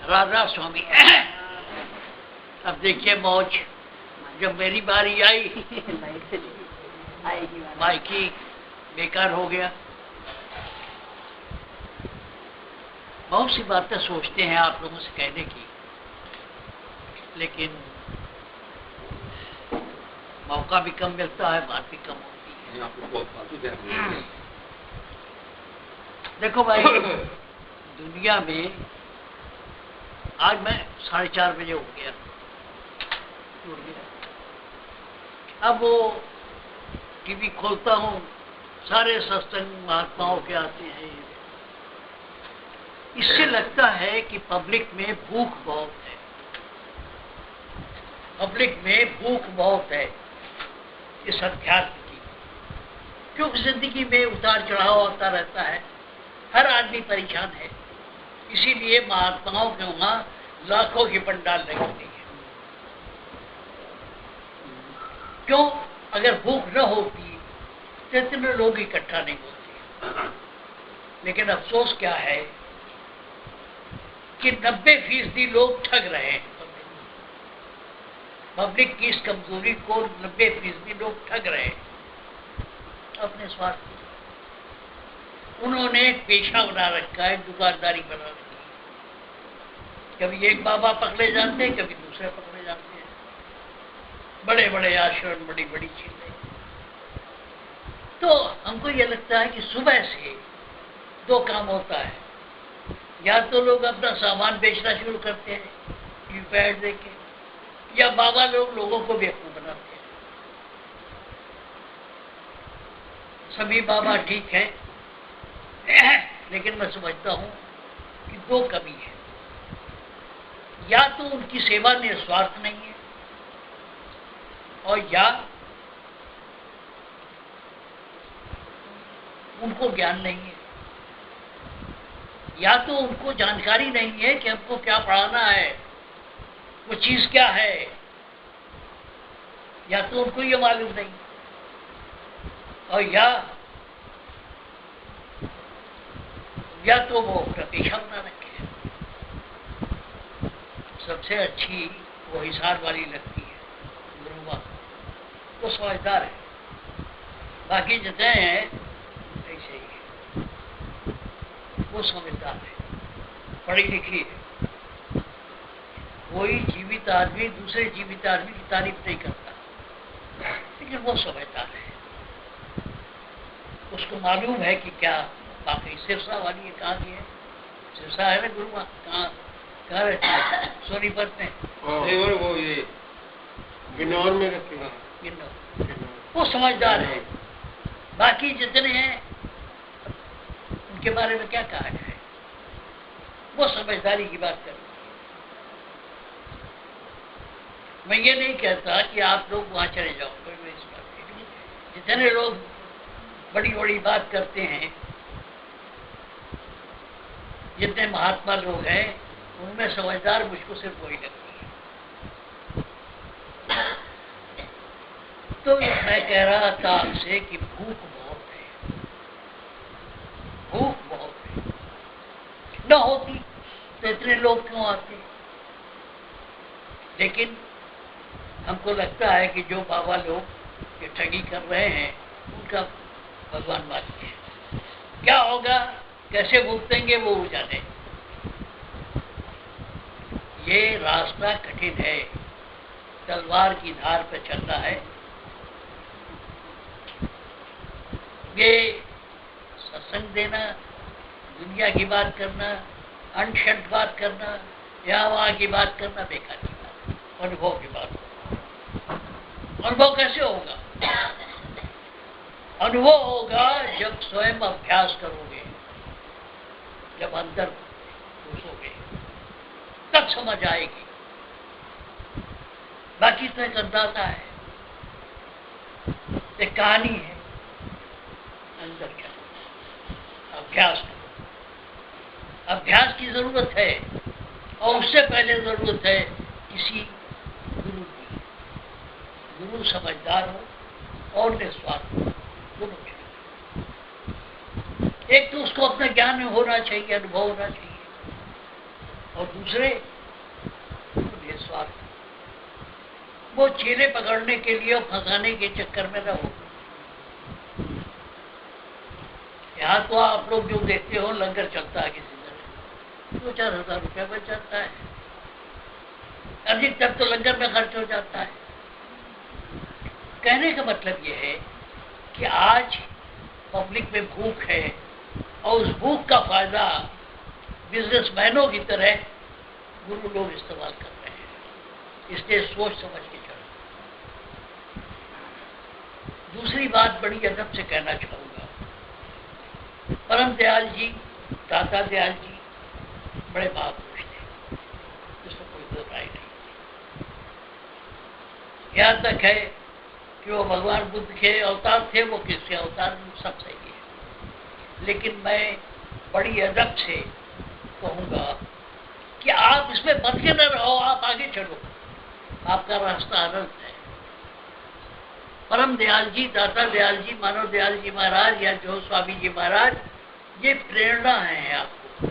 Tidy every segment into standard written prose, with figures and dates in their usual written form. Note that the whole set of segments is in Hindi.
राधा स्वामी। अब देखिए मौज, जब मेरी बारी आई माइकी बेकार हो गया। बहुत सी बातें सोचते हैं आप लोगों से कहने की, लेकिन मौका भी कम मिलता है, बात भी कम होती है। देखो भाई, दुनिया में आज मैं 4:30 बजे हो गया, अब वो टीवी खोलता हूँ, सारे सत्संग महात्माओं के आते हैं। इससे लगता है कि पब्लिक में भूख बहुत है, पब्लिक में भूख बहुत है इस अध्यात्म की, क्योंकि जिंदगी में उतार चढ़ाव आता रहता है, हर आदमी परेशान है। इसीलिए महात्माओं के वहां लाखों की पंडाल लगी है। क्यों? अगर भूख न होती तो इतने लोग इकट्ठा नहीं होते। लेकिन अफसोस क्या है कि 90% लोग ठग रहे हैं। पब्लिक की इस कमजोरी को 90% लोग ठग रहे हैं अपने स्वार्थ के। उन्होंने एक पेशा बना रखा है, दुकानदारी बना रखी है। कभी एक बाबा पकड़े जाते हैं, कभी दूसरे पकड़े जाते हैं। बड़े बड़े आश्रम, बड़ी बड़ी चीजें। तो हमको ये लगता है कि सुबह से 2 काम होता है, या तो लोग अपना सामान बेचना शुरू करते हैं कीपैड देके, या बाबा लोगों को बेवकूफ बनाते हैं। सभी बाबा ठीक हैं, लेकिन मैं समझता हूं कि 2 कमी है। या तो उनकी सेवा निस्वार्थ नहीं है, और या उनको ज्ञान नहीं है, या तो उनको जानकारी नहीं है कि हमको क्या पढ़ाना है, वो चीज क्या है, या तो उनको ये मालूम नहीं, और या तो वो अपना पेशा बना रखे हैं। सबसे अच्छी वो हिसार वाली लगती है, गुरुवा, वो समझदार है। बाकी जितने हैं ऐसे ही है, वो समझदार है, पढ़ी लिखी है। कोई जीवित आदमी दूसरे जीवित आदमी की तारीफ नहीं करता, लेकिन वो समझदार है। उसको मालूम है कि क्या बाकी सिरसा वाली है, कहाँ की है, सिरसा है ना गुरुआ, कहाँ रहती है? सोनीपत में। वो ये गिन्नौर में रखी है। गिन्नौर। वो समझदार है। बाकी जितने हैं उनके बारे में क्या कहा जाए, वो समझदारी की बात करते हैं। मैं ये नहीं कहता कि आप लोग वहां चले जाओ, कोई इस बात की। जितने लोग बड़ी बड़ी बात करते हैं, जितने महात्मा लोग हैं, उनमें समझदार मुझको सिर्फ वही लगती है। तो मैं कह रहा था आपसे कि भूख बहुत है, भूख बहुत है। न होती तो इतने लोग क्यों आते? लेकिन हमको लगता है कि जो बाबा लोग ये ठगी कर रहे हैं, उनका भगवान मानते हैं। क्या होगा, कैसे भुगतेंगे, वो जाने। ये रास्ता कठिन है, तलवार की धार पर चलना है। ये सत्संग देना, दुनिया की बात करना, अनशंत बात करना, यहाँ वहाँ की बात करना बेकार की बात, अनुभव की बात। अनुभव कैसे होगा? अनुभव होगा जब स्वयं अभ्यास करोगे, जब अंदर घुसोगे, तब समझ आएगी। बाकी तो एक अंदाजा है, एक कहानी है। अंदर क्या? अभ्यास करो। अभ्यास की जरूरत है, और उससे पहले जरूरत है किसी गुरु की। गुरु समझदार हो और निस्वार्थ हो, दोनों के। एक तो उसको अपने ज्ञान में होना चाहिए, अनुभव होना चाहिए, और दूसरे निस्वार्थ। वो चेले पकड़ने के लिए और फंसाने के चक्कर में रहो। यहाँ तो आप लोग जो देखते हो लंगर चलता है किसी तरह, 2-4 हज़ार रुपया बच जाता है, अधिकतर तो लंगर में खर्च हो जाता है। कहने का मतलब ये है कि आज पब्लिक में भूख है और उस भूख का फायदा बिजनेसमैनों की तरह गुरु लोग इस्तेमाल कर रहे हैं। इसलिए सोच समझ के चलो। दूसरी बात बड़ी अदब से कहना चाहूंगा, परम दयाल जी, दाता दयाल जी बड़े महापुरुष थे, उसमें कोई दो राय नहीं। यहाँ तक है कि वो भगवान बुद्ध के अवतार थे, वो किसके अवतार, सब सही है। लेकिन मैं बड़ी अदब से कहूँगा कि आप इसमें बंध के न रहो, आप आगे चलो, आपका रास्ता अनंत है। परम दयाल जी, दाता दयाल जी, मानव दयाल जी महाराज या जो स्वामी जी महाराज, ये प्रेरणा है आपको।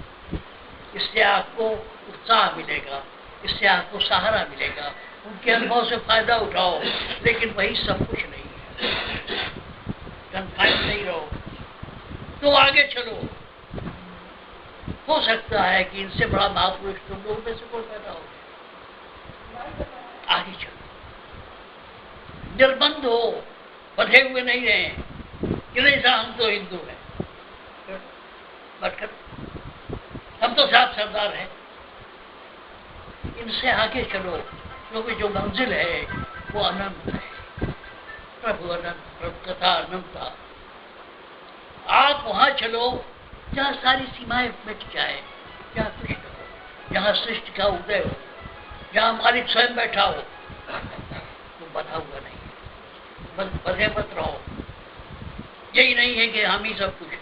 इससे आपको उत्साह मिलेगा, इससे आपको सहारा मिलेगा। उनके अनुभव से फायदा उठाओ, लेकिन वही सब कुछ नहीं है। कन्फाइंड नहीं रहो, तो आगे चलो। हो सकता है कि इनसे बड़ा महापुरुष तुम लोग में से कोई पैदा हो। आगे चलो, निर्बंध हो, बंधे हुए नहीं रहे कि नहीं साहब हम तो हिंदू हैं, हम तो साफ सरदार हैं। इनसे आगे चलो, क्योंकि जो मंजिल है वो अनंत है। प्रभु अनंत, प्रभु कथा अनंता। आप वहां चलो जहाँ सारी सीमाएं मिट जाए, जहाँ कृष्ण हो, जहाँ सृष्टि का उदय हो, जहाँ मालिक स्वयं बैठा हो। तो बधा हुआ नहीं, बधे मत रहो। यही नहीं है कि हम ही सब कुछ है,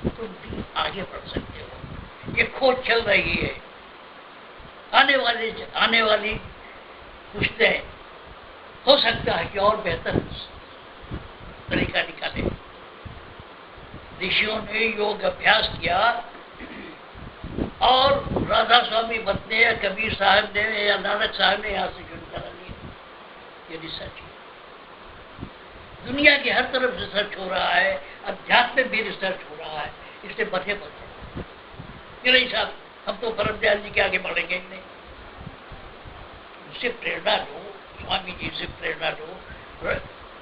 तुम भी आगे बढ़ सकते हो। ये खोज चल रही है, आने वाली पुश्तें हो सकता है कि और बेहतर तरीका निकाले। ऋषियों ने योग अभ्यास किया और राधा स्वामी मत ने या कबीर साहब ने या नानक साहब ने यहाँ से शुरू करा लिया। ये रिसर्च दुनिया की हर तरफ रिसर्च हो रहा है, अध्यात्म में भी रिसर्च हो रहा है। इसलिए बधे बधे ये नहीं साहब हम तो परम दयाल जी के आगे बढ़ेंगे ही नहीं। उससे प्रेरणा लो, स्वामी जी से प्रेरणा लो,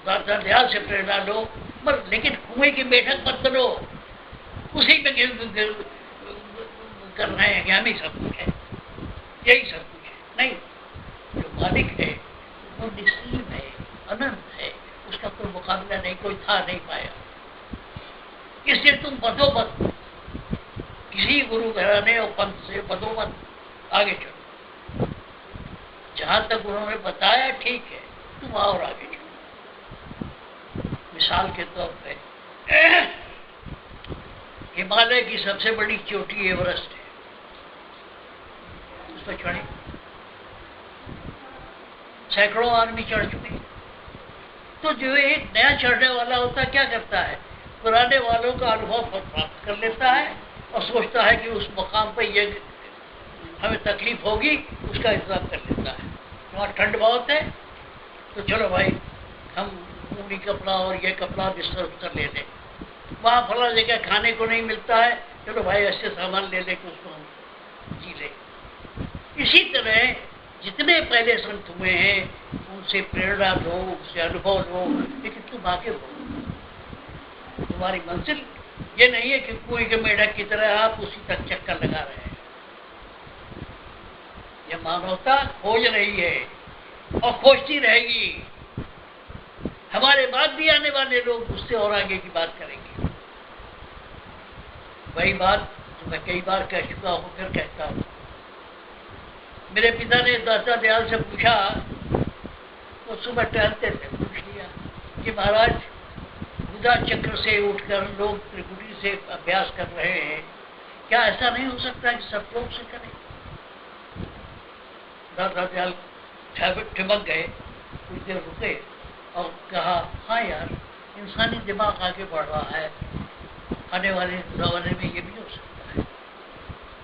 दाता दयाल से प्रेरणा लो, पर लेकिन कुएं की बैठक मत करो, उसी में कर रहे हैं कि हम ही सब कुछ है, यही सब कुछ है। नहीं, जो मालिक है वो निसीम है, अनंत है, उसका कोई मुकाबला नहीं, कोई था नहीं पाया। इसलिए तुम बदोबद किसी गुरु घराने और पंथ से बदोबद आगे चलो। जहां तक उन्होंने बताया ठीक है, तुम और आगे चलो। मिसाल के तौर पे हिमालय की सबसे बड़ी चोटी एवरेस्ट है, उस पर चढ़े सैकड़ों आदमी चढ़ चुके। तो जो एक नया चढ़ने वाला होता क्या करता है, पुराने वालों का अनुभव प्राप्त कर लेता है और सोचता है कि उस मकाम पर ये हमें तकलीफ होगी, उसका इंतजाम कर लेता है। वहाँ ठंड बहुत है तो चलो भाई हम ऊनी कपड़ा और ये कपड़ा बिस्तर उस्तर ले लें। वहाँ फला जगह खाने को नहीं मिलता है, चलो भाई ऐसे सामान ले लेके उसको हम जी ले। इसी तरह जितने पहले संत हुए हैं उनसे प्रेरणा लो, उनसे अनुभव लो, लेकिन तुम आगे बढ़ो। तुम्हारी मंजिल ये नहीं है कि कुएं के मेढक की तरह आप उसी तक चक्कर लगा रहे हैं। यह मानवता खोज रही है और खोजती रहेगी। हमारे बाद भी आने वाले लोग उससे और आगे की बात करेंगे। वही बात तो मैं कई बार कह चुका हूँ, फिर कहता हूँ। मेरे पिता ने दाता दयाल से पूछा, वो सुबह टहलते थे, पूछ लिया कि महाराज बुधा चक्र से उठकर लोग त्रिपुटी से अभ्यास कर रहे हैं, क्या ऐसा नहीं हो सकता कि सब लोग से करें? दाता दयाल ठिमक गए, कुछ देर रुके और कहा, हाँ यार, इंसानी दिमाग आगे बढ़ रहा है, आने वाले जमाने में ये भी हो सकता है।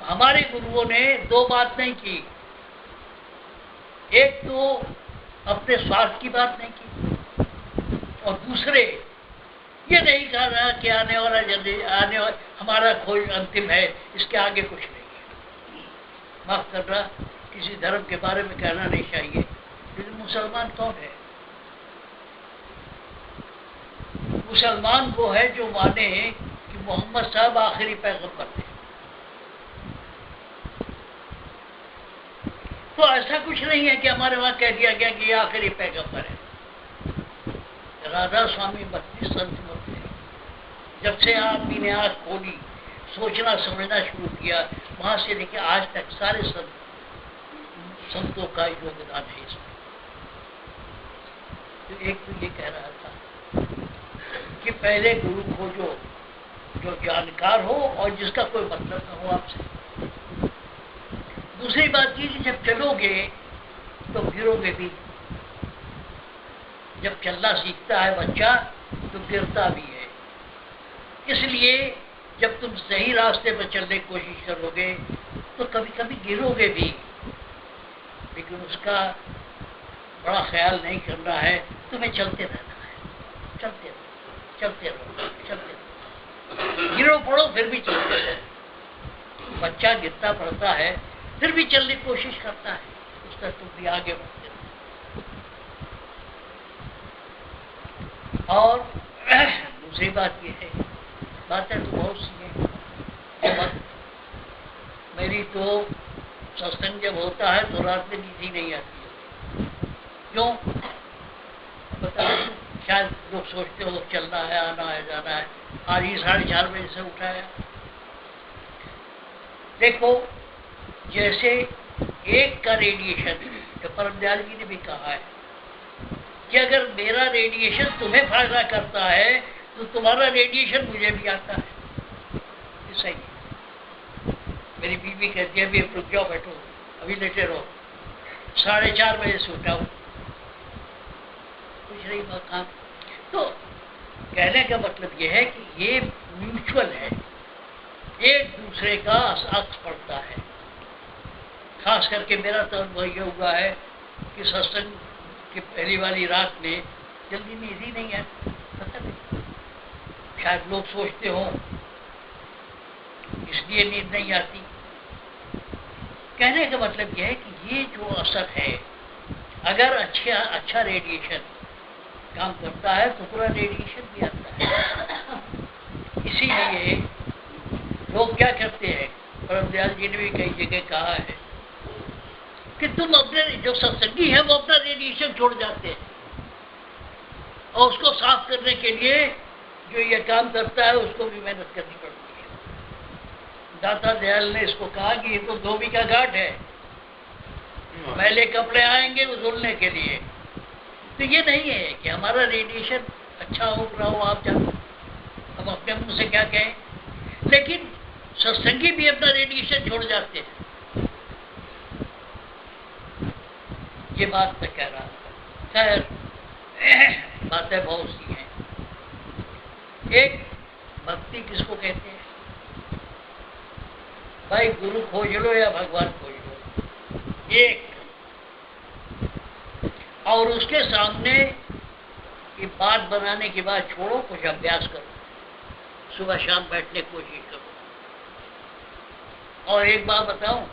हमारे गुरुओं ने दो बात नहीं की। एक तो अपने स्वार्थ की बात नहीं की, और दूसरे ये नहीं कह रहा कि आने वाला हमारा खोज अंतिम है, इसके आगे कुछ नहीं है। माफ करना, किसी धर्म के बारे में कहना नहीं चाहिए, लेकिन मुसलमान कौन है? मुसलमान वो है जो माने कि मोहम्मद साहब आखिरी पैगंबर थे। तो ऐसा कुछ नहीं है कि हमारे वहां कह दिया गया कि ये आखिरी पैगंबर है। राधा स्वामी बत्तीस संत थे। जब से आदमी ने आंख खोली, सोचना समझना शुरू किया, वहां से लेकर आज तक सारे संतों का योगदान है इसमें। तो एक तो ये कह रहा था कि पहले गुरु खोजो जो जानकार हो और जिसका कोई मतलब न हो आपसे। दूसरी बात ये कि जब चलोगे तो गिरोगे भी। जब चलना सीखता है बच्चा तो गिरता भी है। इसलिए जब तुम सही रास्ते पर चलने की कोशिश करोगे तो कभी कभी गिरोगे भी, लेकिन उसका बड़ा ख्याल नहीं करना है। तुम्हें चलते रहना है, चलते रहो, चलते रहो, चलते रहो। गिरो पड़ो फिर भी चलते रहो। बच्चा गिरता पड़ता है फिर भी चलने की कोशिश करता है, उस तरह तुम भी आगे बढ़ते रहो। और दूसरी बात ये है, बातें तो बहुत सी हैं। मेरी तो सत्संग जब होता है तो रात में नींद ही नहीं आती है। क्यों? पता नहीं, शायद लोग सोचते हो चलना है, आना है, जाना है। आज ही 4:30 बजे से उठाया। देखो, जैसे एक का रेडिएशन, तो परम दयाल जी ने भी कहा है कि अगर मेरा रेडिएशन तुम्हें फायदा करता है तो तुम्हारा रेडिएशन मुझे भी आता है। ये सही है। मेरी बीवी कहती है अभी रुक जाओ, बैठो, अभी लेटे रहो। 4:30 बजे से उठा हूं, कुछ नहीं काम। तो कहने का मतलब यह है कि ये म्यूचुअल है, एक दूसरे का साथ पड़ता है। खास करके मेरा तो अनुभव यह हुआ है कि सत्संग की पहली वाली रात में जल्दी नींद ही नहीं है। पता नहीं, शायद लोग सोचते हो इसलिए नींद नहीं आती। कहने का मतलब यह है कि ये जो असर है, अगर अच्छा रेडिएशन काम करता है तो पूरा रेडिएशन भी आता है। इसीलिए लोग क्या करते हैं, परम दयाल जी ने भी कई जगह कहा है कि तुम अपने जो सत्संगी है वो अपना रेडिएशन छोड़ जाते हैं, और उसको साफ करने के लिए जो ये काम करता है उसको भी मेहनत करनी पड़ती है। दाता दयाल ने इसको कहा कि ये तो धोबी का घाट है, मैले कपड़े आएंगे वो धुलने के लिए। तो ये नहीं है कि हमारा रेडिएशन अच्छा हो रहा हो, आप जानते, हम अपने मुंह से क्या कहें, लेकिन सत्संगी भी अपना रेडिएशन छोड़ जाते हैं। ये बात मैं कह रहा था। खैर, बातें बहुत सी हैं। एक भक्ति किसको कहते हैं? भाई गुरु खोज लो या भगवान खोज लो, एक। और उसके सामने ये बात बनाने के बाद छोड़ो, कुछ अभ्यास करो, सुबह शाम बैठने की कोशिश करो। और एक बात बताऊं,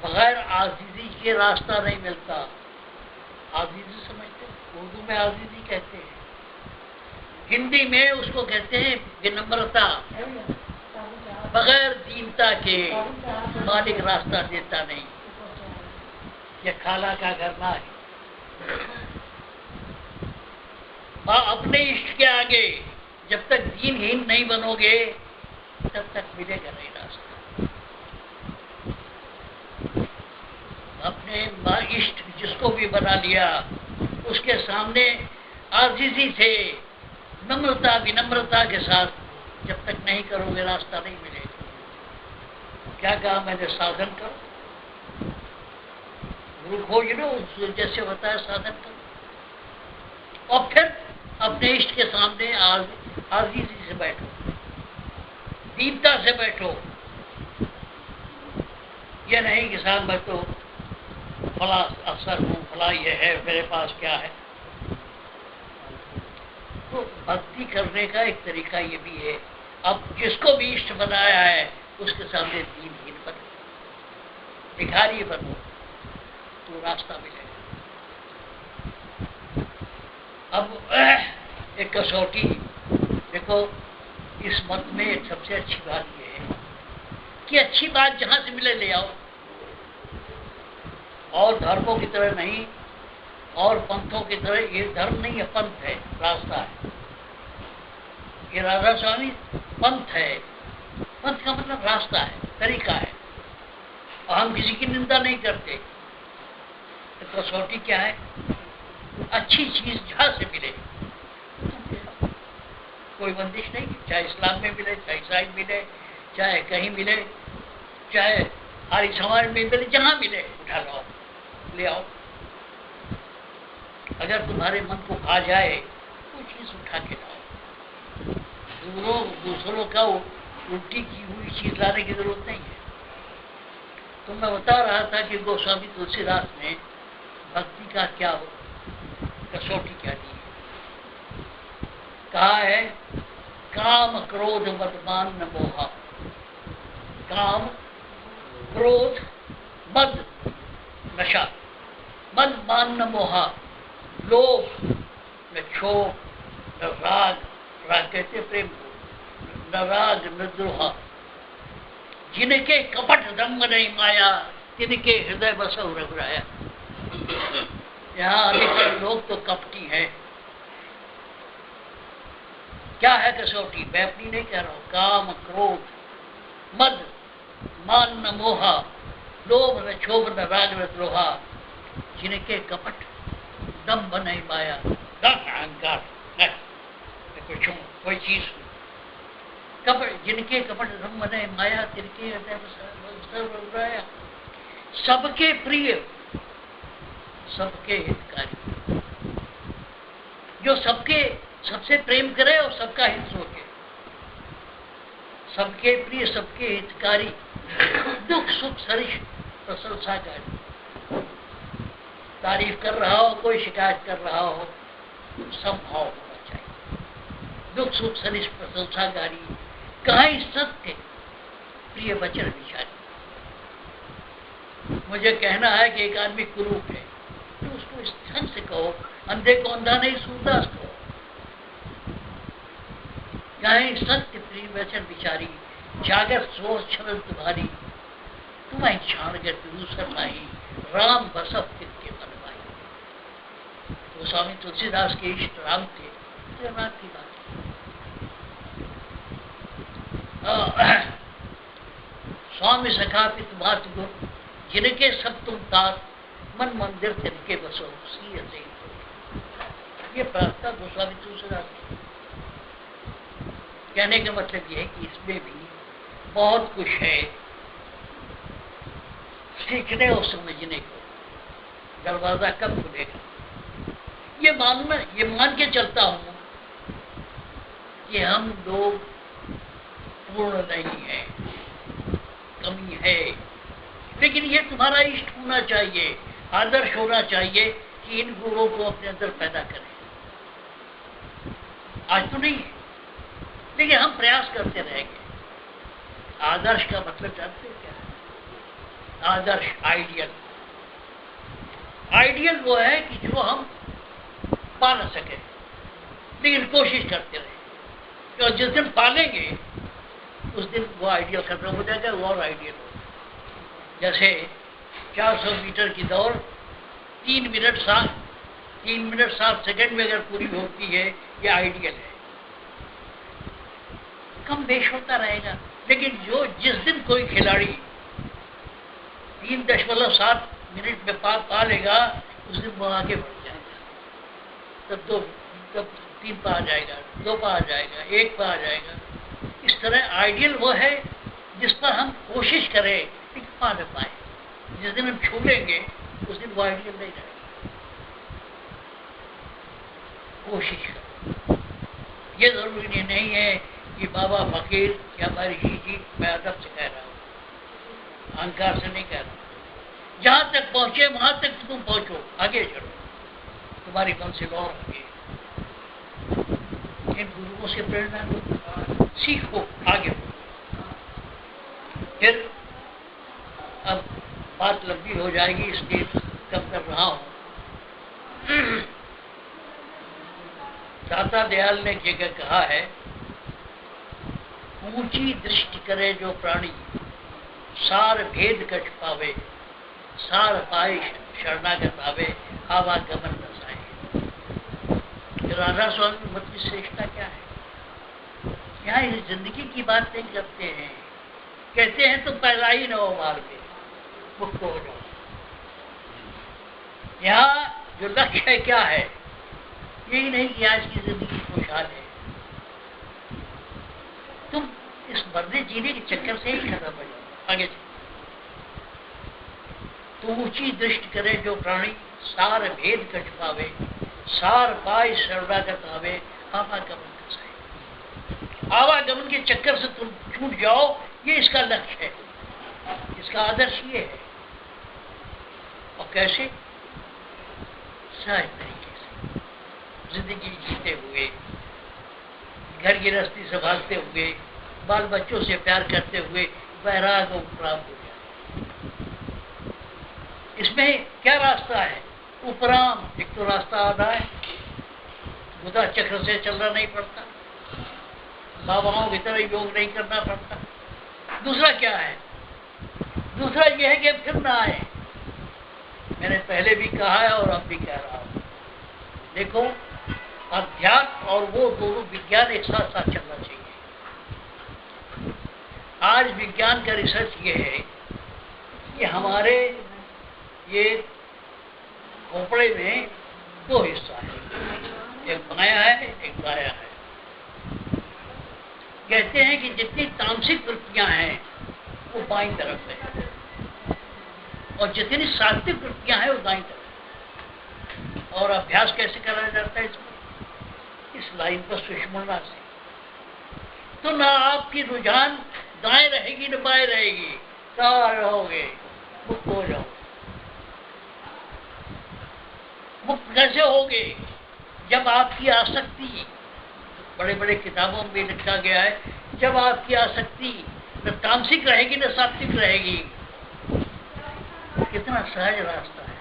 बगैर आजीजी के रास्ता नहीं मिलता। आजीजी समझते हैं? उर्दू में आजीजी कहते हैं, हिंदी में उसको कहते हैं विनम्रता। बगैर दीनता के मालिक रास्ता देता नहीं। ये खाला का घर ना है। अपने इष्ट के आगे जब तक दीनहीन नहीं बनोगे तब तक मिलेगा नहीं रास्ता। अपने इष्ट जिसको भी बना लिया उसके सामने आजीजी से, नम्रता विनम्रता के साथ जब तक नहीं करोगे रास्ता नहीं मिलेगा। क्या कहा मैंने? साधन करो, गुरु खोज लो, जैसे बताया साधन करो, और फिर अपने इष्ट के सामने आजीजी से बैठो, दीनता से बैठो, ये नहीं कि साहब मैं तो फला अफसर हूँ, फला ये है, मेरे पास क्या है। तो भक्ति करने का एक तरीका ये भी है, अब जिसको भी इष्ट बनाया है उसके सामने दीनहीन बनो, भिखारी बनो, तो रास्ता मिलेगा। अब एक कसौटी देखो, इस मत में एक सबसे अच्छी बात यह है कि अच्छी बात जहां से मिले ले आओ, और धर्मों की तरह नहीं, और पंथों की तरह। ये धर्म नहीं है, पंथ है, रास्ता है। ये राधा स्वामी पंथ है। पंथ का मतलब रास्ता है, तरीका है, और हम किसी की निंदा नहीं करते। तो कसौटी क्या है? अच्छी चीज जहां से मिले, कोई बंदिश नहीं, चाहे इस्लाम में मिले, चाहे ईसाई मिले, चाहे कहीं मिले, चाहे आर्य समाज में मिले, जहां मिले उठा लो, ले आओ। अगर तुम्हारे मन को भा जाए कोई चीज उठा के लाओ। दूसरों का उल्टी की हुई चीज लाने की जरूरत नहीं है। तो मैं बता रहा था कि गोस्वामी तुलसीदास ने भक्ति का क्या कसौटी क्या दी है। कहा है काम क्रोध मद मान न मोहा। काम क्रोध मद नशा, मद मान न मोहा, लोभ न क्षोभ न राग, राग कहते प्रेम को, न राग न द्रोहा, जिनके कपट रंग नहीं माया, तिनके हृदय बसौ रघुराया। यहाँ अधिकतर लोग तो कपटी है। क्या है कसौटी? मैं अपनी नहीं कह रहा हूं। काम क्रोध मद मान न मोहा, लोभ न क्षोभ न राग न द्रोहा, जिनके कपट दम्भ नहीं माया, अहंकार कुछ कोई चीज कपट, जिनके कपट दम्भ नहीं माया, तिनके हृदय सबके प्रिय, सबके हितकारी, जो सबके सबसे प्रेम करे और सबका हित सोचे, सबके प्रिय, सबके हितकारी, दुख सुख सरिष प्रशंसाकारी। तारीफ कर रहा हो, कोई शिकायत कर रहा हो, समभाव होना चाहिए। दुख सुख सरिष प्रशंसाकारी, कहीं सत्य प्रिय वचन विचारी। मुझे कहना है कि एक आदमी कुरूप है, तो उसको इस ढंग से कहो, अंधे को अंधा नहीं सूरदास कहो। कहीं सत्य प्रिय वचन विचारी, जागत सोच छल तुम्हारी, तुम्हें छाण कर दूसर नहीं, राम बसव तिनके मन भाई। तो स्वामी तुलसीदास के इष्ट राम थे, ये राम की बात है। स्वामी सखा पित मात गुण, जिनके सब तुम तार, मन मंदिर तिनके बसो सी से। ये प्रार्थना गोस्वामी तुलसीदास की। कहने का मतलब यह है कि इसमें भी बहुत कुछ है सीखने और समझने को। दरवाजा कब खुलेगा? ये मान के चलता हूं कि हम लोग पूर्ण नहीं है, कमी है, लेकिन ये तुम्हारा इष्ट होना चाहिए, आदर्श होना चाहिए कि इन गुणों को अपने अंदर पैदा करें। आज तो नहीं है, लेकिन हम प्रयास करते रहेंगे। आदर्श का मतलब जानते हैं क्या है? आदर्श, आइडियल। आइडियल वो है कि जो हम पा न सके, लेकिन कोशिश करते रहे। और जिस दिन पालेंगे उस दिन वो आइडियल खत्म हो जाएगा, वो और आइडियल हो। जैसे 400 मीटर की दौड़ 3 मिनट 7 सेकंड में अगर पूरी होती है, ये आइडियल है। कम बेश होता रहेगा, लेकिन जिस दिन कोई खिलाड़ी 3.7 मिनट में पा लेगा, उस दिन वो आगे बढ़ जाएगा। तब 3 पा आ जाएगा, 2 पा आ जाएगा, 1 पा आ जाएगा। इस तरह आइडियल वो है जिस पर हम कोशिश करें लेकिन पा न पाए। जिस दिन हम छू लेंगे उस दिन वो आइडियल नहीं रहेगा। कोशिश करो। ये जरूरी नहीं है कि बाबा फकीर या ऋषि जी, मैं अदब से कह रहा हूँ, अहंकार से नहीं कह रहा। जहां तक पहुंचे वहां तक तुम पहुंचो, आगे चलो, तुम्हारी मंजिल और आगे। इन गुरुओं से प्रेरणा लो, सीखो, आगे बढ़ो। फिर अब बात लंबी हो जाएगी, इसलिए कम कर रहा हूं। दाता दयाल ने एक जगह कहा है, ऊंची दृष्टि करे जो प्राणी, सार भेद कछ पावे, सार पाए शरणागत आवे, आवागमन रसाए। राधा स्वामी मत की श्रेष्ठता क्या है? यहाँ इस जिंदगी की बात नहीं करते हैं, कहते हैं तो पहला ही नौ मार्ग में मुक्त हो जाओ। यहाँ जो लक्ष्य है क्या है? यही नहीं कि आज की जिंदगी खुशहाल है, तुम इस मरने जीने के चक्कर से ही खत्म हो जाओ, आगे चलो। तो ऊंची दृष्टि करे जो प्राणी, सार भेद कछ पावे, सार पाए शरणागत आवे, आवागमन कसाए। आवागमन के चक्कर से तुम छूट जाओ, ये इसका लक्ष्य है, इसका आदर्श ये है। और कैसे? सहज तरीके से जिंदगी जीते हुए, घर गृहस्थी संभालते हुए, बाल बच्चों से प्यार करते हुए वैराग और प्राप्त हो जाए। इसमें क्या रास्ता है? उपराम। एक तो रास्ता आधा है, बुधा चक्र से चलना नहीं पड़ता, बाबाओं की तरह योग नहीं करना पड़ता। दूसरा क्या है? दूसरा यह है कि अब फिर ना आए। मैंने पहले भी कहा है और अब भी कह रहा हूं, देखो, अध्यात्म और वो दोनों विज्ञान एक साथ साथ चलना चाहिए। आज विज्ञान का रिसर्च ये है कि हमारे ये खोपड़े में दो हिस्सा है, एक बायां है, एक दायां है। कहते हैं कि जितनी तामसिक वृत्तियां हैं वो बाईं तरफ है, और जितनी सात्विक वृत्तियां हैं वो दाईं तरफ। और अभ्यास कैसे कराया जाता है इसमें? इस लाइन पर सुषमणा से। तो ना आपकी रुझान दाएं रहेगी न बाएं रहेगी, सार रहोगे, मुक्त हो जाओ। मुक्त कैसे होगे? जब आपकी आसक्ति, बड़े बड़े किताबों में लिखा गया है, जब आपकी आसक्ति न तामसिक रहेगी न सात्विक रहेगी। कितना सहज रास्ता है,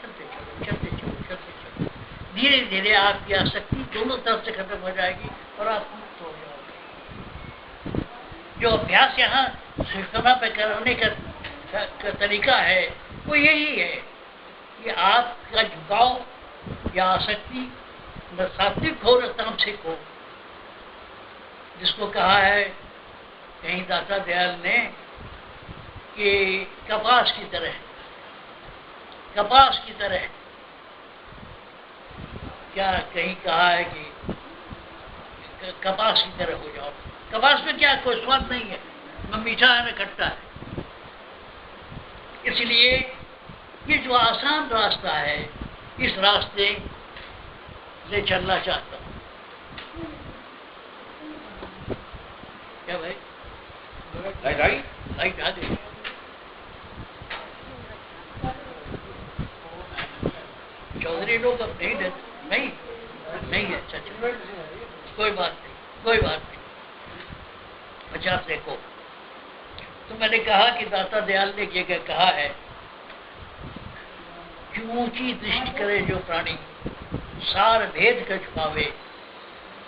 चलते चलो, चलते चलो, चलते चलो। धीरे धीरे आपकी आसक्ति दोनों तरफ से खत्म हो जाएगी और आप मुक्त हो जाओगे। जो अभ्यास यहाँ सुषमणा पे करने का तरीका है वो यही है कि आपका झुकाव या आसक्ति न सात्विक हो न तामसिक हो। जिसको कहा है कहीं दाता दयाल ने कि कपास की तरह, कपास की तरह, क्या कहीं कहा है कि कपास की तरह हो जाओ। कपास में क्या कोई स्वाद नहीं है, न मीठा है न खट्टा है। इसलिए ये जो आसान रास्ता है, इस रास्ते से चलना चाहता हूँ। क्या भाई? लाइट आ गई। चौधरी लोग अब नहीं देते, नहीं है। अच्छा, कोई बात नहीं, कोई बात नहीं, 50 देखो। तो मैंने कहा कि दाता दयाल ने ये कहा है कि ऊंची दृष्टि करे जो प्राणी, सार भेद कछ पावे,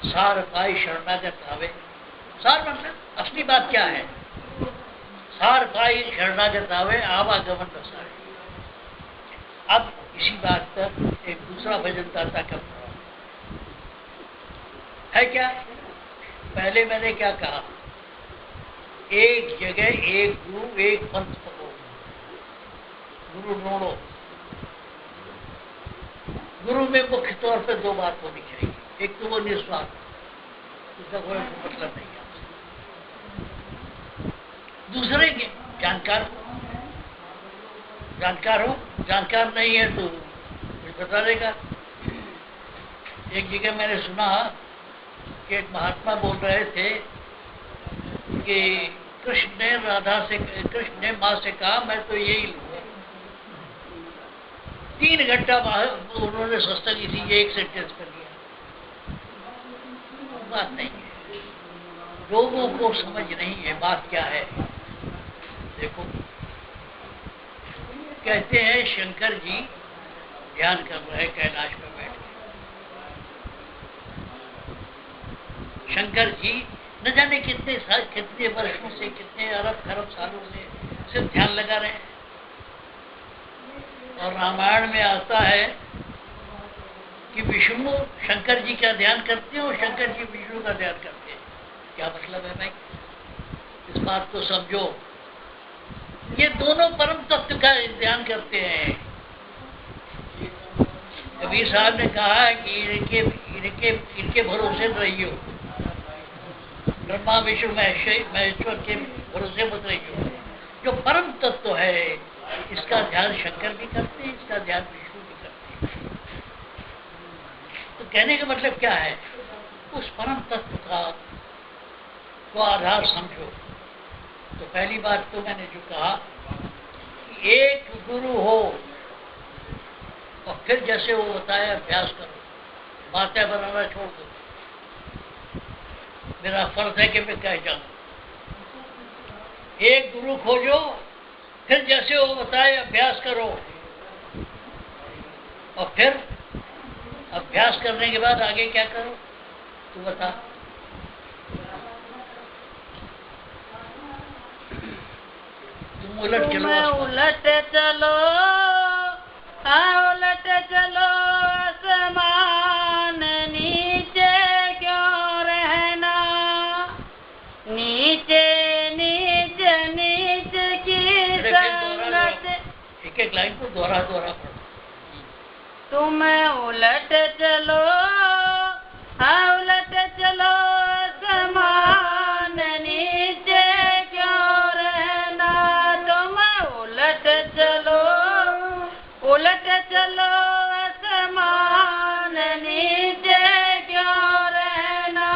सार पाई शरणागत आवे। सार मतलब असली बात क्या है? सार पाई शरणागत आवे, आवागमन रसाए। अब इसी बात पर एक दूसरा भजन दाता का है क्या? पहले मैंने क्या कहा? एक जगह एक गुरु एक पंथ पकड़ो, गुरु ढूंढो। गुरु में मुख्य तौर पर दो बात होनी चाहिए, एक तो वो निस्वार्थ, उसका कोई मतलब नहीं है। दूसरे के जानकार हो, जानकार नहीं है तो कुछ बता देगा। एक जगह मैंने सुना कि एक महात्मा बोल रहे थे कि कृष्ण ने माँ से कहा मैं तो यही लूंगा। 3 घंटा उन्होंने सत्संग इसी एक सेंटेंस कर दिया। बात नहीं है, लोगों को समझ नहीं है बात क्या है। देखो, कहते हैं शंकर जी ध्यान कर रहे कैलाश में बैठ के। शंकर जी न जाने कितने वर्षों से, कितने अरब खरब सालों से सिर्फ ध्यान लगा रहे हैं। और रामायण में आता है कि विष्णु शंकर जी का ध्यान करते हैं और शंकर जी विष्णु का ध्यान करते हैं। क्या मतलब है भाई? इस बात को समझो। ये दोनों परम तत्व का ध्यान करते हैं। कबीर साहब ने कहा है कि इनके भरोसे रहियो, ब्रह्मा विष्णु महेश्वर के भरोसे मत रहियो। जो परम तत्व है इसका ध्यान शंकर भी करते हैं, इसका ध्यान विष्णु भी करते हैं। तो कहने का मतलब क्या है? उस परम तत्व का को आधार समझो। तो पहली बात तो मैंने जो कहा कि एक गुरु हो और फिर जैसे वो बताया अभ्यास करो, बातें बनाना छोड़ दो। मेरा फर्ज है कि मैं कह जाऊं, एक गुरु खोजो, फिर जैसे वो बताए अभ्यास करो, और फिर अभ्यास करने के बाद आगे क्या करो तू बता। तुम उलट चलो, उलट चलो, उलट चलो आसमान, नीचे क्यों रहना, नीचे नीचे नीचे की संगत। एक लाइन को दोहरा पढ़ो। तुम उलट चलो, उलट चलो आसमान, नीचे क्यों रहना, तुम उलट चलो, उलट चलो आसमान, नीचे क्यों रहना,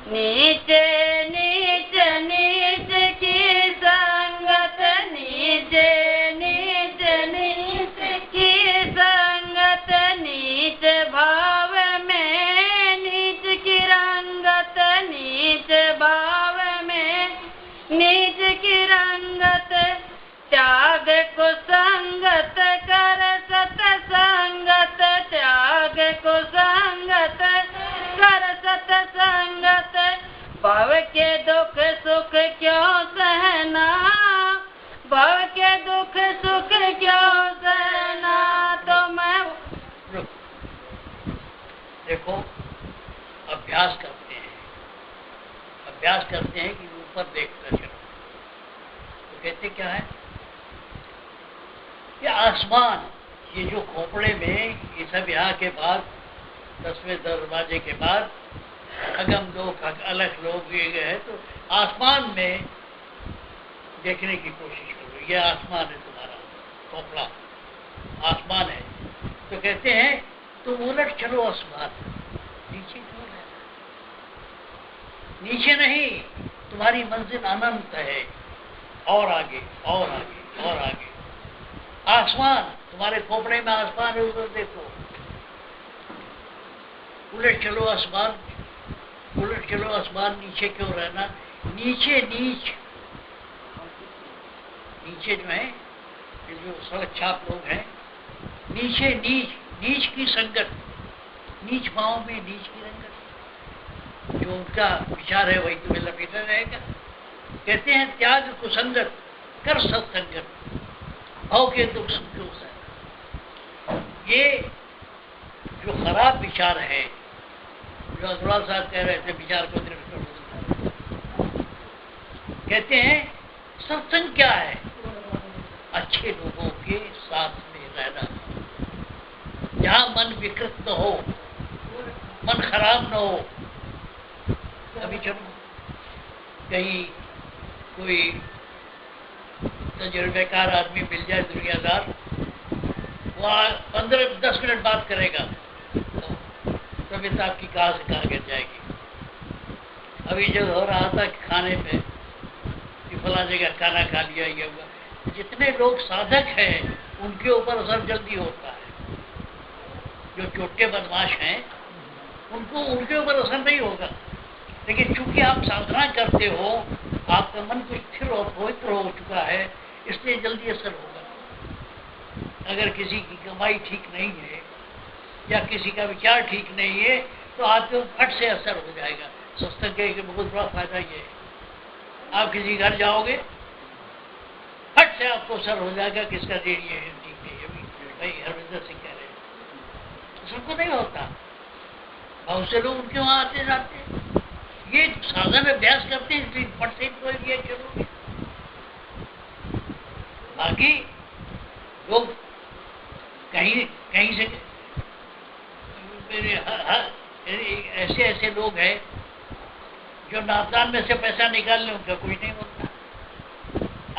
नीचे नीचे नीचे की संगत, नीचे नीचे नीचे की संगत, नीच भाव में नीच की रंगत, नीच भाव में नीच की रंगत, त्याग को संगत कर सतसंगत, त्याग को संगत कर सतसंगत, भव के दुख सुख क्यों सहना, भव के दुख सुख क्यों सहना, तो मैं देखो, अभ्यास करते हैं कि ऊपर देखते चलो। तो कहते क्या है? ये आसमान, ये जो खोपड़े में ये सब यहाँ के बाद 10वें दरवाजे के बाद अगम लोग अलग लोग ये गए, तो आसमान में देखने की कोशिश करो। ये आसमान है, तुम्हारा खोपड़ा आसमान है। तो कहते हैं तुम उलट चलो आसमान, नीचे क्यों रहना? नीचे नहीं, तुम्हारी मंजिल अनंत है, और आगे और आगे और आगे। आसमान, तुम्हारे खोपड़े में आसमान है, उधर देखो। उलट चलो आसमान, उलट चलो आसमान, नीचे क्यों रहना, नीचे नीच, नीचे जो है ये जो सड़क छाप लोग हैं, नीचे नीच, नीच की संगत, नीच पाँव में नीच की रंगत, जो उनका विचार है वही तुम्हें लपेटा रहेगा। कहते हैं त्याग कुसंगत कर सत्संगत, भाव के दुख सुख क्यों सहना। ये जो खराब विचार है, जो अग्रवाल साहब कह रहे थे विचार को दृढ़ कर दो, कहते हैं सत्संग क्या है? अच्छे लोगों के साथ में रहना, जहाँ मन विकृत न हो, मन खराब न हो। अभी चलो कहीं कोई तजुर्बेकार आदमी मिल जाए, दुनियादार, वो 15-10 मिनट बात करेगा तो तबीयत आपकी कहाँ से कहाँ गिर जाएगी। अभी जो हो रहा था खाने पे फला जगह खाना खा लिया, ये हुआ। जितने लोग साधक हैं उनके ऊपर असर जल्दी होता है। जो छोटे बदमाश हैं उनको उनके ऊपर असर नहीं होगा, लेकिन चूंकि आप साधना करते हो, आपका मन कुछ स्थिर और पवित्र हो चुका है, इसलिए जल्दी असर होगा। अगर किसी की कमाई ठीक नहीं है या किसी का विचार ठीक नहीं है तो आपके फट से असर हो जाएगा। सत्संग के बहुत बड़ा फायदा ये है, आप किसी घर जाओगे फट से आपको असर हो जाएगा किसका देरी है ठीक नहीं है। भाई हरविंदर सिंह कह रहे हैं, सबको नहीं होता, बहुत से लोग उनके वहां आते जाते हैं। ये साधन अभ्यास करते हैं इसलिए फट से कोई भी चलो। बाकी लोग कहीं कहीं से ऐसे ऐसे लोग हैं जो नापदान में से पैसा निकाल लें, उनका कोई नहीं होता।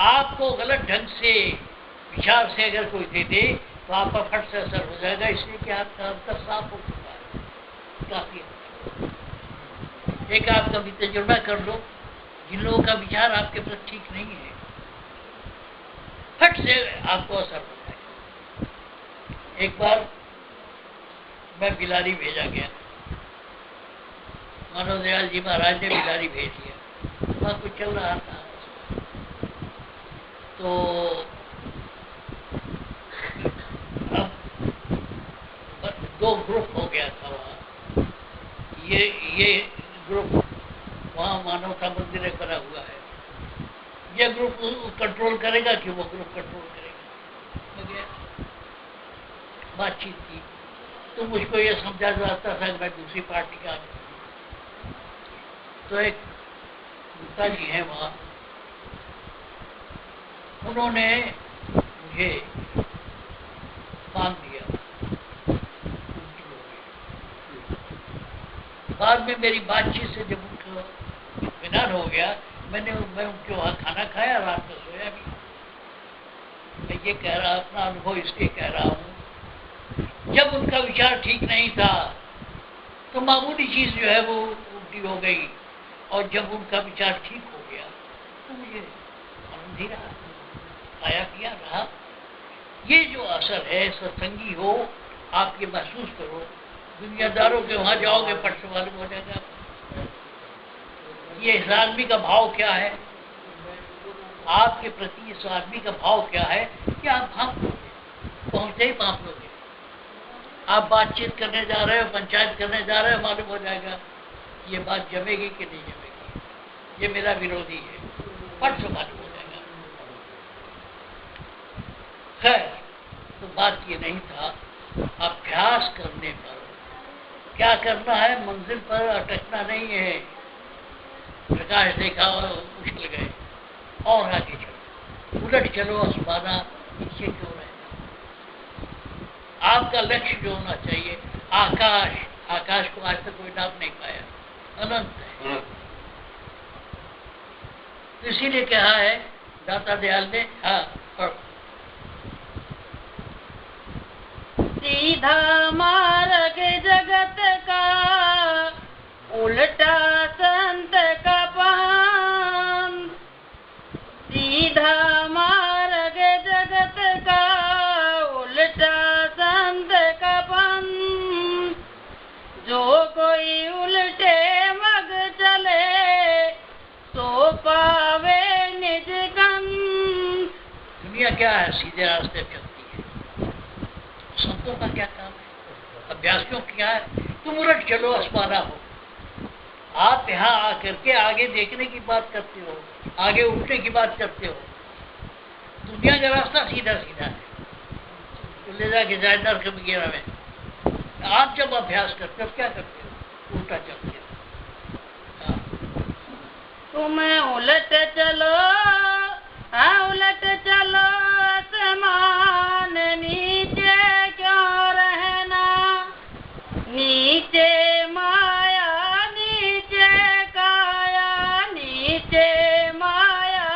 आपको गलत ढंग से विचार से अगर कोई दे दे तो आपका फट से असर हो जाएगा, इसलिए कि आपका अंतर साफ हो चुका है काफी। एक आप कभी तजुर्बा कर लो, जिन लोगों का विचार आपके प्रति ठीक नहीं है फट से आपको असर हो जाएगा। एक बार मैं बिलारी भेजा गया, मानव दयाल जी महाराज ने बिलारी भेज दिया, वहाँ कुछ चल रहा था तो अब दो ग्रुप हो गया था वहाँ। ये ग्रुप वहाँ मानवता मंदिर में बना हुआ है, ये ग्रुप कंट्रोल करेगा कि वो ग्रुप कंट्रोल करेगा। बातचीत की तो मुझको ये समझा जाता था कि मैं दूसरी पार्टी का आदमी। तो एक गुप्ता जी हैं वहाँ, उन्होंने मुझे बांध दिया। बाद में मेरी बातचीत से जब उनको इत्मीनान हो गया, मैं उनके वहाँ खाना खाया, रात में सोया भी। मैं ये कह रहा, अपना अनुभव इसलिए कह रहा हूँ, जब उनका विचार ठीक नहीं था तो मामूली चीज जो है वो उल्टी हो गई, और जब उनका विचार ठीक हो गया तो मुझे आनंद ही रहा, आया किया रहा। ये जो असर है सत्संगी हो, आप ये महसूस करो। दुनियादारों के वहां जाओगे पट से मालूम हो जाएगा ये इस आदमी का भाव क्या है, आपके प्रति इस आदमी का भाव क्या है, कि आप भाप लोगे, पहुंचते ही भाप लोगे। आप बातचीत करने जा रहे हो, पंचायत करने जा रहे हो, मालूम हो जाएगा ये बात जमेगी कि नहीं जमेगी, ये मेरा विरोधी है, फट से मालूम हो जाएगा। खैर, तो बात ये नहीं था। अभ्यास करने पर क्या करना है, मंजिल पर अटकना नहीं है। प्रकाश देखा और उछल गए और आगे चलो, उलट चलो, आसमाना नीचे क्यों रहे। आपका लक्ष्य जो होना चाहिए आकाश, आकाश को आज तक कोई नाप नहीं पाया, अनंत है। तो इसीलिए कहा है दाता दयाल ने, हाँ, और सीधा मार्ग जगत का, उल्टा संत का पंथ। सीधा मार्ग जगत का, उल्टा संत का पंथ। जो कोई उल्टे मग चले तो पावे निज गंध। दुनिया क्या है, सीधे रास्ते चलती है। संतों का क्या काम है, अभ्यासियों क्या है, तुम उलट चलो, आसमाना हो। आप यहाँ आकर के आगे देखने की बात करते हो, आगे उठने की बात करते हो। दुनिया का रास्ता सीधा सीधा है, तो ले जाके जाए नर्क वगैरह में। आप जब अभ्यास करते हो क्या करते हो, उल्टा चलते हो। तुम उलट चलो, हाँ उलट चलो, आसमान नीचे क्यों रहना। नीचे माया, नीचे काया, नीचे माया,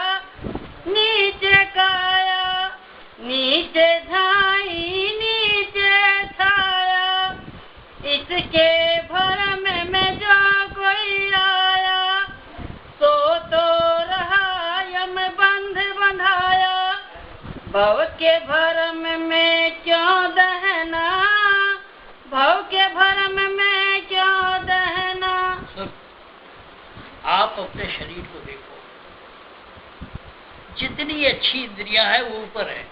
नीचे काया, नीचे धाई, नीचे छाया। इसके भरम में जो कोई आया तो रहा यम भव के भरम में क्यों दहना, भव के भरम में क्यों दहना। आप अपने शरीर को देखो, जितनी अच्छी इंद्रियां है वो ऊपर है,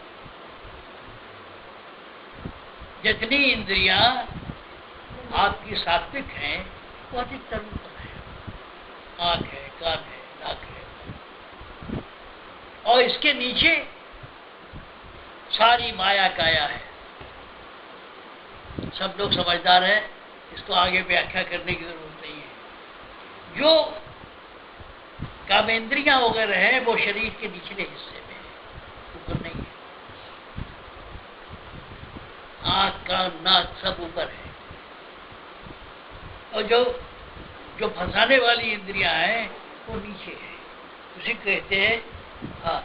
जितनी इंद्रियां आपकी सात्विक हैं वो अधिकतर ऊपर है। आंख है, कान है, नाक है, और इसके नीचे सारी माया काया है। सब लोग समझदार हैं, इसको आगे व्याख्या करने की जरूरत नहीं है। जो कामेंद्रियां वगैरह हैं वो शरीर के निचले हिस्से में है, ऊपर नहीं है। आंख, कान, नाक सब ऊपर है, और जो फंसाने वाली इंद्रियां हैं वो नीचे है। उसे कहते हैं हाँ,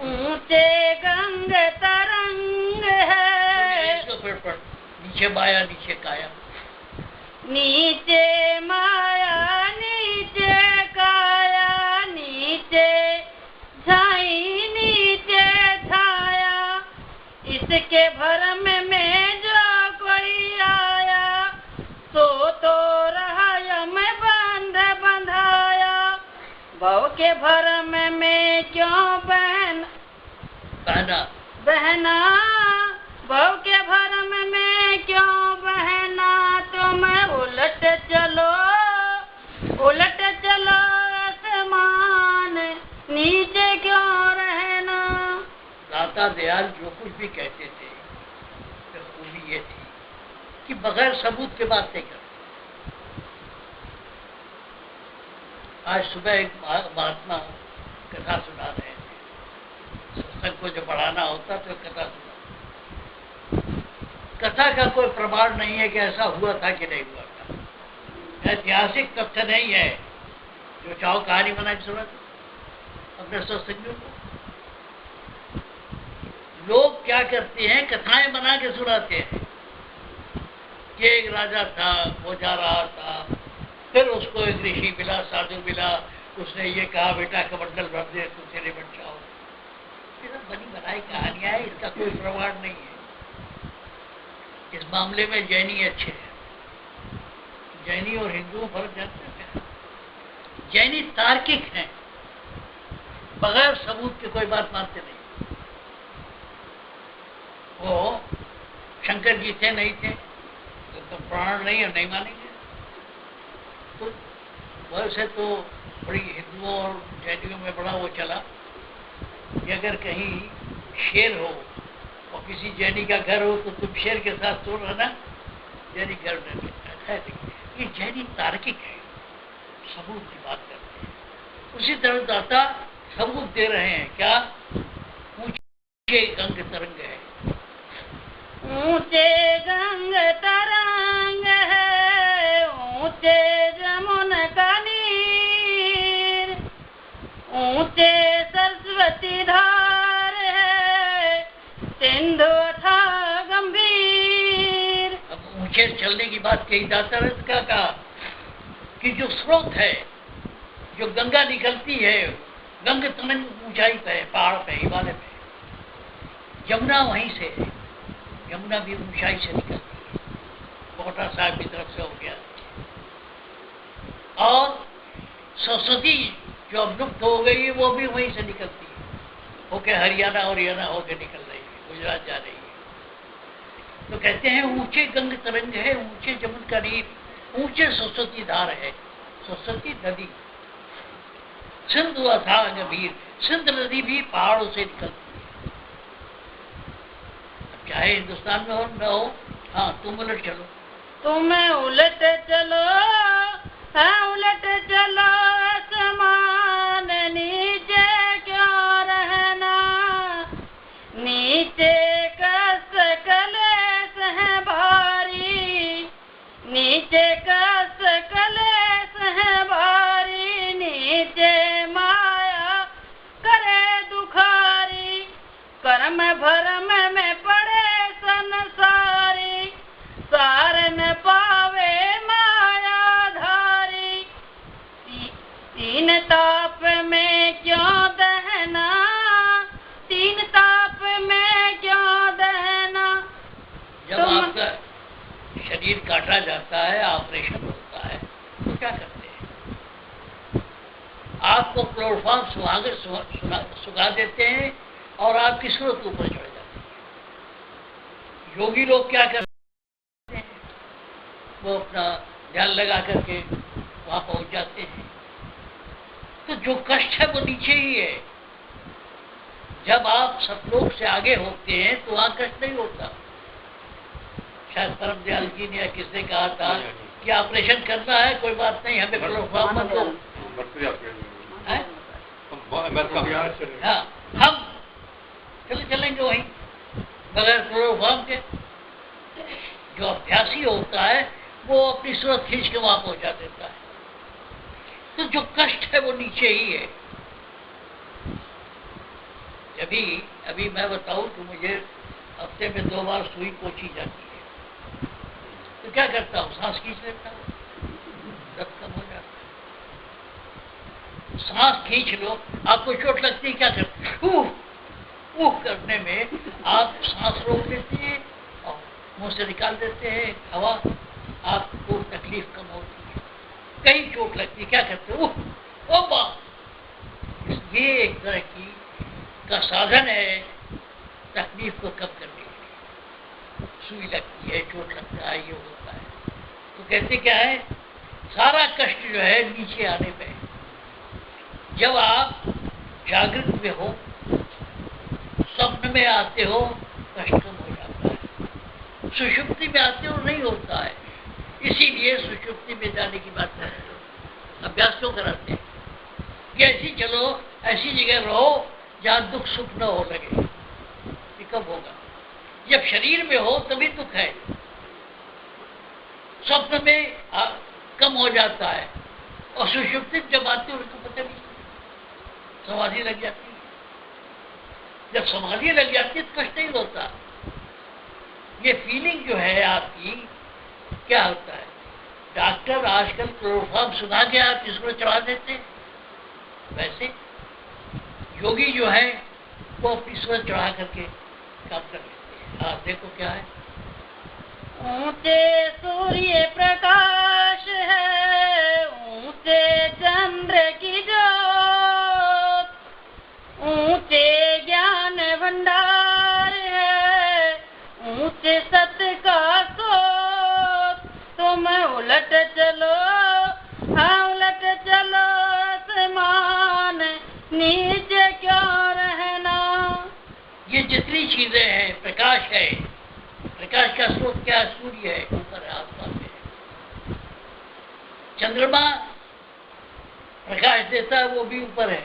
ऊंचे गंग तरंग है। इसको फिर पढ़, नीचे माया नीचे काया। नीचे माया नीचे काया, नीचे छाई नीचे छाया, इसके भरम में जो कोई आया, तो रहा यम बंध बंधाया। भव के भरम में क्यों बहना, भव के भरम में क्यों बहना। तुम उलट चलो आसमान, नीचे क्यों रहना। दाता दयाल जो कुछ भी कहते थे तो खूबी ये थी कि बगैर सबूत के बात नहीं करते। आज सुबह एक महात्मा कथा सुना रहे थे, सत्संग को जो बढ़ाना होता तो कथा सुना। कथा का कोई प्रमाण नहीं है कि ऐसा हुआ था कि नहीं हुआ था, ऐतिहासिक तथ्य नहीं है। जो चाहो कहानी बना के सुना अपने सत्संगियों को। लोग क्या करते हैं, कथाएं बना के सुनाते हैं कि एक राजा था, वो जा रहा था, फिर उसको एक ऋषि मिला, साधु मिला, उसने ये कहा बेटा कमंडल भर दे तो तेरे बन जाओ। ये सब बनी बनाई कहानियां है, इसका कोई प्रमाण नहीं है। इस मामले में जैनी अच्छे हैं। जैनी और हिंदुओं फर्क जानते हैं। जैनी तार्किक हैं, बगैर सबूत के कोई बात मानते नहीं। वो शंकर जी थे नहीं थे तो प्राण नहीं और नहीं मानेंगे। तो वैसे तो बड़ी हिंदुओं और जैनियों में बड़ा वो चला कि अगर कहीं शेर हो और किसी जैनी का घर हो तो तुम शेर के साथ तो रहना, जैनी घर में रहता है। ये जैनी तार्किक है, सबूत की बात करते हैं। उसी तरह दाता सबूत दे रहे हैं। क्या? ऊंचे गंग तरंग है, ऊंचे गंग तरंग है, ऊंचे जमुन का नीर, ऊंचे सरस्वती धार है, सिंधु था गंभीर। अब ऊंचे चलने की बात कही दाता ने क्या कहा कि जो स्रोत है, जो गंगा निकलती है, गंग तरंग ऊंचाई पे है, पहाड़ पे, हिमालय पे। यमुना वहीं से है, यमुना भी ऊंचाई से निकलती है, कोटा साहब की तरफ से हो गया। और सरस्वती जो अब लुप्त हो गई है वो भी वहीं से निकलती है, होके हरियाणा और होके निकल रही है, गुजरात जा रही है। तो कहते हैं ऊंचे गंग तरंग है, ऊंचे जमुन का नीर, ऊंचे सरस्वती धार है, सरस्वती नदी। सिंधु अथाह गंभीर, सिंध नदी भी पहाड़ों से निकलती है। अब चाहे हिंदुस्तान में हो न हो, हाँ तुम उलट चलो, तुम उलट चलो, हाँ उलट चलो आसमान, नीचे क्यों रहना। नीचे कस कलेस है भारी, नीचे कस कलेस है भारी, नीचे माया करे दुखारी, कर्म भरम में पड़े संसारी, सार न पावे माया धारी। तीन ताप में क्यों दहना, क्लोरोफॉर्म सुखा देते हैं और आपकी सूरत ऊपर चढ़ जाती है। योगी लोग क्या करते हैं, वो अपना ध्यान लगा करके वहां पहुंच जाते हैं। तो जो कष्ट है वो नीचे ही है। जब आप सतलोक से आगे होते हैं तो वहां कष्ट नहीं होता। शायद परम दयाल जी ने या किसने कहा था कि ऑपरेशन करना है, कोई बात नहीं, हमें क्लोरोफॉर्म मत दो। हाँ, हम चलेंगे वहीं बगैर क्लोरोफॉर्म के। जो अभ्यासी होता है वो अपनी सूरत खींच के वहां पहुंचा देता है। तो जो कष्ट है वो नीचे ही है। अभी मैं बताऊं तो मुझे हफ्ते में 2 बार सुई पोछी जाती है, तो क्या करता हूँ, सांस खींच लेता हूँ, दर्द कम हो जाता है। सांस खींच लो, आपको चोट लगती है, क्या करते हैं, ऊह करने में आप सांस रोक लेते हैं और मुंह से निकाल देते हैं हवा, आपको तकलीफ कम होती है। कहीं चोट लगती है, क्या करते हैं, ओ वाह। ये एक तरह का साधन है तकलीफ को कम करने के लिए। सुई लगती है, चोट लगता है, ये होता है, तो कहते क्या है, सारा कष्ट जो है नीचे आने में। जब आप जागृत में हो, स्वप्न में आते हो, कष्ट कम हो जाता है। सुषुप्ति में आते हो नहीं होता है। इसीलिए सुषुप्ति में जाने की बात करते हो। अभ्यास क्यों कराते हैं कि ऐसी चलो, ऐसी जगह रहो जहां दुख सुख न हो लगे। ये कब होगा, जब शरीर में हो तभी दुख है। स्वप्न में कम हो जाता है और सुषुप्ति जब आती है उसको पता नहीं, समाधि लग जाती है। जब समाधि लग जाती है तो कष्ट नहीं होता। ये फीलिंग जो है आपकी, क्या होता है, डॉक्टर आजकल क्लोरोफॉर्म सुना के आप इसको चढ़ा देते हैं, वैसे योगी जो है वो अपनी सूरत चढ़ा करके काम कर लेते हैं। देखो क्या है, ऊंचे सूर्य प्रकाश है, ऊंचे चंद्र की ज्योत, ऊंचे ज्ञान भंडार है, ऊंचे सत्य का स्रोत। तुम उलट चलो, हाँ उलट चलो आसमान, नीचे क्यों रहना। ये जितनी चीजें हैं, प्रकाश है, प्रकाश का स्रोत क्या है, सूर्य है, ऊपर है, आसमान में है। चंद्रमा प्रकाश देता है, वो भी ऊपर है।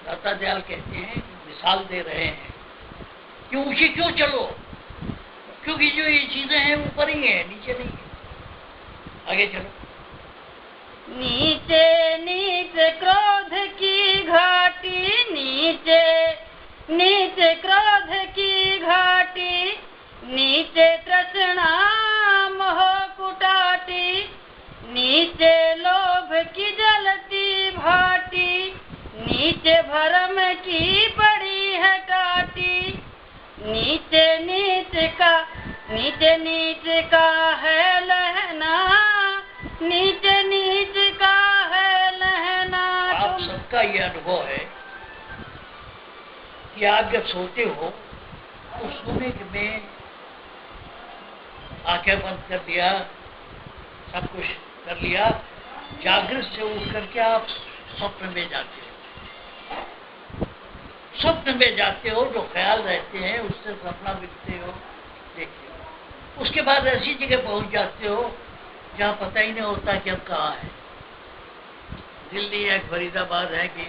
दाता दयाल कहते हैं, मिसाल दे रहे हैं कि ऊंची क्यों चलो, क्योंकि जो ये चीजें हैं ऊपर ही है, नीचे नहीं है। आगे चलो, नीचे नीचे क्रोध की घाटी, नीचे नीचे क्रोध की घाटी, नीचे तृष्णा मोह कुटाटी, नीचे लोभ की जलती भाटी, नीचे भरम की पड़ी है टाटी। नीचे नीचे का है लहना, नीचे नीचे का है लहना। आप सबका ये अनुभव है कि आप जब सोते हो तो सोने में आंखें बंद कर दिया, सब कुछ कर लिया, जागृत से उठ करके आप स्वप्न में जाते हो। स्वप्न में जाते हो, जो ख्याल रहते हैं उससे सपना मिलते हो, देखते हो। उसके बाद ऐसी जगह पहुंच जाते हो जहाँ पता ही नहीं होता कि अब कहाँ है। दिल्ली है, फरीदाबाद है कि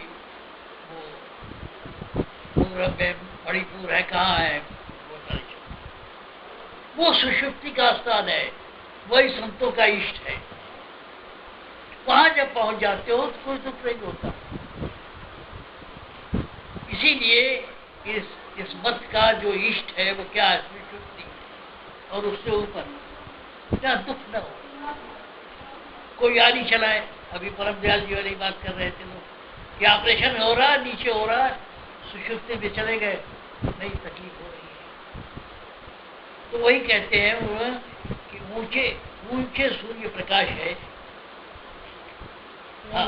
वो पूरब में मणिपुर है, कहाँ है वो सुषुप्ति का स्थान है, वही संतों का इष्ट है। वहां जब पहुंच जाते हो तो कोई दुख नहीं होता। इसीलिए इस मत का जो इष्ट है वो क्या है, सुषुप्ति, और उससे ऊपर क्या दुख न हो। कोई गाड़ी चलाए, अभी परम दयाल जी वाली बात कर रहे थे लोग कि ऑपरेशन हो रहा, नीचे हो रहा, सुषुप्ति में चले गए, नहीं तकलीफ हो रही है। तो वही कहते हैं वो कि ऊंचे ऊंचे सूर्य प्रकाश है। हाँ,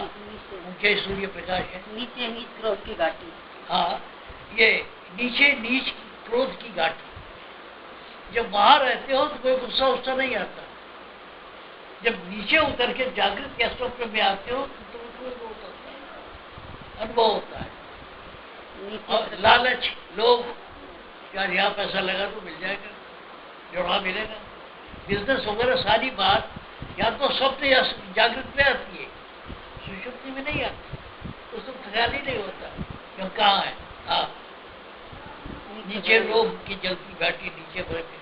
ऊंचे सूर्य प्रकाश है, नीचे नीच क्रोध की घाटी। हाँ, ये नीचे नीच क्रोध की घाटी। जब वहां रहते हो तो कोई गुस्सा उस्सा नहीं आता, जब नीचे उतर के जागृत या स्वप्न में आते हो तो अनुभव होता है। और लालच, लोभ, यार यहाँ पैसा लगा तो मिल जाएगा, जो वहां मिलेगा, बिजनेस वगैरह सारी बात या तो स्वप्न या जागृत में आती है, सुषुप्ति में नहीं आती, तो सब ख्याल ही नहीं होता क्यों कहाँ है। हाँ, नीचे लोभ की जलती घाटी, नीचे भर के।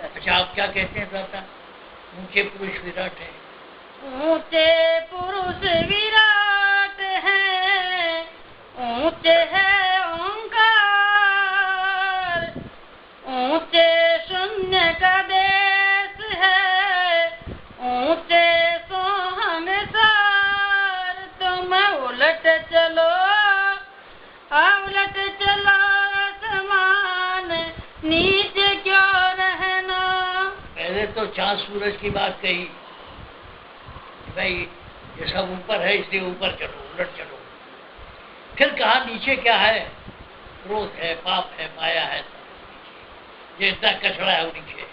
अच्छा, आप क्या कहते हैं दादा? ऊंचे पुरुष विराट है। ऊंचे पुरुष विराट है, ऊंचे है ओंकार, ऊंचे शून्य का देश है, ऊंचे सोहम सार। तुम उलट चलो, उलट चलो आसमान, नीचे क्यों रहना। पहले तो चांद सूरज की बात कही, भाई ये सब ऊपर है इसलिए ऊपर चलो, उलट चलो। फिर कहा नीचे क्या है? क्रोध है, पाप है, माया है, ये इतना कचड़ा है वो नीचे।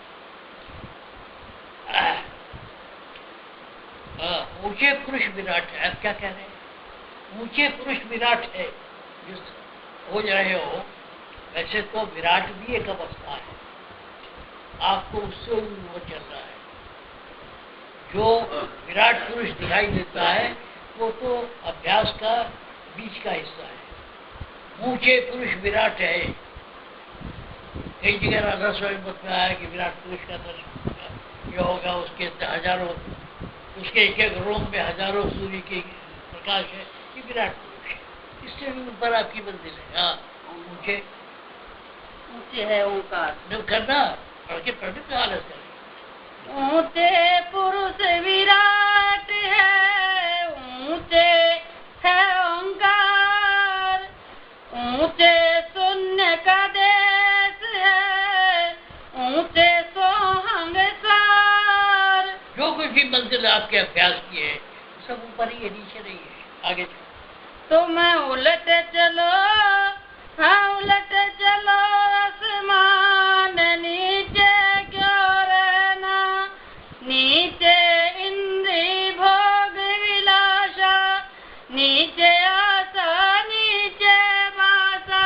ऊंचे पुरुष विराट है। आप क्या कह रहे हैं? ऊंचे पुरुष विराट है जिस हो रहे हो, वैसे तो विराट भी एक अवस्था है, आपको उससे वो चल रहा है। जो विराट पुरुष दिखाई देता है वो तो अभ्यास का बीच का हिस्सा है। ऊंचे पुरुष विराट है। कई जगह राधा स्वयं मत में आया कि विराट पुरुष का दर्शन जो होगा, उसके हजारों, उसके एक एक रोम में हजारों सूर्य के प्रकाश है, ये विराट पुरुष है। इससे भी ऊपर आपकी मंजिल है। हाँ, ऊंचे ऊंचे है ओंकार। जब करना पढ़ के का हालत है। ऊंचे पुरुष विराट है, ऊंचे है ओंकार, ऊंचे शून्य का देश है, ऊंचे सोहंग सार। जो कुछ भी मंजिल आपके अभ्यास की है सब ऊपर ही है, नीचे नहीं है। आगे तुम उलट चलो, हाँ उलट चलो आसमान, नीचे क्यों रहना। नीचे इंद्रिय भोग विलासा, नीचे आशा, नीचे वासा।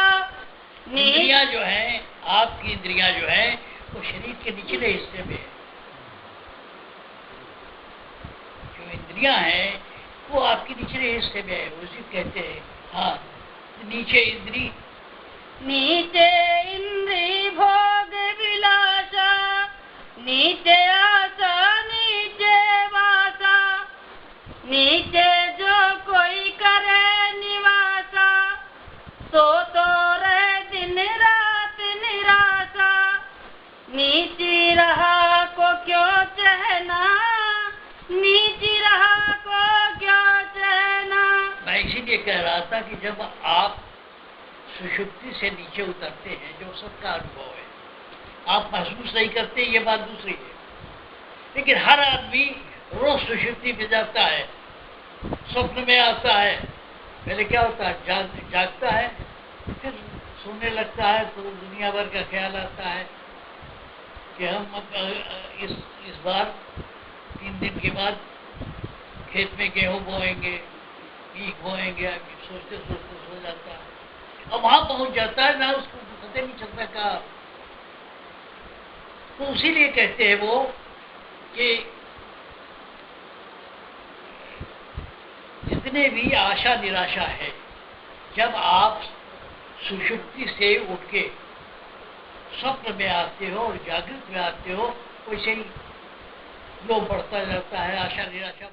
इंद्रियां जो है, आपकी इंद्रियां जो है वो शरीर के निचले हिस्से में है। जो इंद्रियां हैं वो आपके निचले हिस्से में है, उसी कहते हैं। हाँ, नीचे इंद्री, नीचे इंद्रिय भोग विलासा, नीचे आशा, नीचे वासा। नीचे जो कोई करे निवासा, तो रहे दिन रात निराशा। नीची रहा को क्यों चहना, नीची रहा को क्यों चहना। मैं इसीलिए कह रहा था कि जब आप सुषुप्ति से नीचे उतरते हैं, जो सबका अनुभव है, आप महसूस नहीं करते, ये बात दूसरी है। लेकिन हर आदमी रोज सुषुप्ति में जाता है, स्वप्न में आता है। पहले क्या होता है, जागता है, फिर सोने लगता है तो दुनिया भर का ख्याल आता है कि हम इस बार 3 दिन के बाद खेत में गेहूं बोएंगे, ईख बोएंगे। सोचते सोचते सो जाता है, अब वहां पहुंच जाता है ना, उसको पता नहीं चलता का। तो उसीलिए कहते हैं वो कि जितने भी आशा निराशा है, जब आप सुषुप्ति से उठ के स्वप्न में आते हो और जागृत में आते हो, वैसे ही लोभ बढ़ता जाता है, आशा निराशा